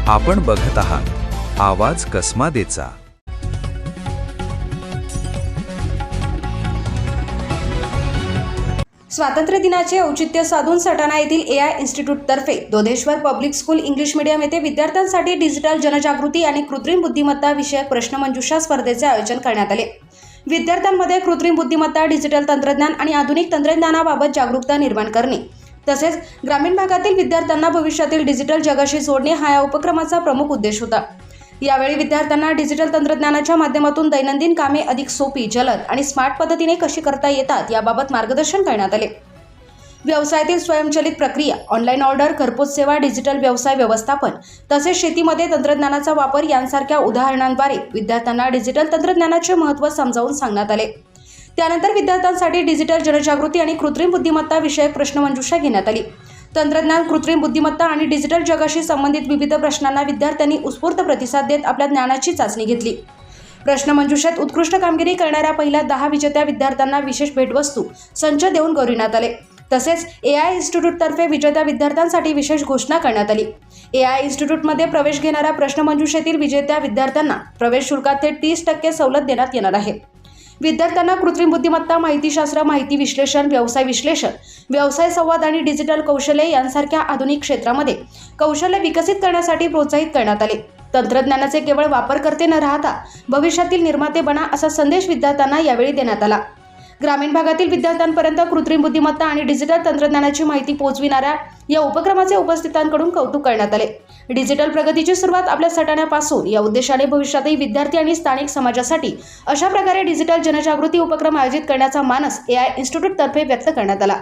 आपण बघत आहात आवाज कसमादेचा। स्वातंत्र्य दिनाचे औचित्य साधून सटाणा येथील AI इन्स्टिट्यूट तर्फे दोधेश्वर पब्लिक स्कूल इंग्लिश मीडियम येथे विद्यार्थ्यांसाठी डिजिटल जनजागृती आणि कृत्रिम बुद्धिमत्ता विषयक प्रश्नमंजुषा स्पर्धेचे आयोजन करण्यात आले। विद्यार्थ्यांमध्ये कृत्रिम बुद्धिमत्ता, डिजिटल तंत्रज्ञान आणि आधुनिक तंत्रज्ञानाबाबत जागरूकता निर्माण करणे तसेच ग्रामीण भागातील विद्यार्थ्यांना भविष्यातील डिजिटल जगाशी जोडणे हा या उपक्रमाचा प्रमुख उद्देश होता। यावेळी विद्यार्थ्यांना डिजिटल तंत्रज्ञानाच्या माध्यमातून दैनंदिन कामे अधिक सोपी, जलद आणि स्मार्ट पद्धतीने कशी करता येतात याबाबत मार्गदर्शन करण्यात आले। व्यवसायातील स्वयंचलित प्रक्रिया, ऑनलाईन ऑर्डर, घरपोच सेवा, डिजिटल व्यवसाय व्यवस्थापन तसेच शेतीमध्ये तंत्रज्ञानाचा वापर यांसारख्या उदाहरणांद्वारे विद्यार्थ्यांना डिजिटल तंत्रज्ञानाचे महत्त्व समजावून सांगण्यात आले। त्यानंतर विद्यार्थ्यांसाठी डिजिटल जनजागृती आणि कृत्रिम बुद्धिमत्ता विषयक प्रश्नमंजुषा घेण्यात आली। तंत्रज्ञान, कृत्रिम बुद्धिमत्ता आणि डिजिटल जगाशी संबंधित विविध प्रश्नांना विद्यार्थ्यांनी उत्स्फूर्त प्रतिसाद देत आपल्या ज्ञानाची चाचणी घेतली। प्रश्नमंजुषेत उत्कृष्ट कामगिरी करणाऱ्या पहिल्या 10 विजेत्या विद्यार्थ्यांना विशेष भेटवस्तू संच देऊन गौरविण्यात आले। तसेच AI इन्स्टिट्यूट तर्फे विजेत्या विद्यार्थ्यांसाठी विशेष घोषणा करण्यात आली। AI इन्स्टिट्यूटमध्ये प्रवेश घेणाऱ्या प्रश्नमंजुषेतील विजेत्या विद्यार्थ्यांना प्रवेश शुल्कात थेट 30% सवलत देण्यात येणार आहे। विद्यार्थ्यांना कृत्रिम बुद्धिमत्ता, माहितीशास्त्र, माहिती विश्लेषण, व्यवसाय संवाद आणि डिजिटल कौशल्ये यांसारख्या आधुनिक क्षेत्रामध्ये कौशल्य विकसित करण्यासाठी प्रोत्साहित करण्यात आले। तंत्रज्ञानाचे केवळ वापरकर्ते न राहता भविष्यातील निर्माते बना असा संदेश विद्यार्थ्यांना यावेळी देण्यात आला। ग्रामीण भागातील विद्यार्थ्यांपर्यंत कृत्रिम बुद्धिमत्ता आणि डिजिटल तंत्रज्ञानाची माहिती पोहोचविणाऱ्या या उपक्रमाचे उपस्थितांकडून कौतुक करण्यात आले। डिजिटल प्रगतीची सुरुवात आपल्या सटाण्यापासून या उद्देशाने भविष्यातही विद्यार्थी आणि स्थानिक समाजासाठी अशा प्रकारे डिजिटल जनजागृती उपक्रम आयोजित करण्याचा मानस AI इन्स्टिट्यूट तर्फे व्यक्त करण्यात आला।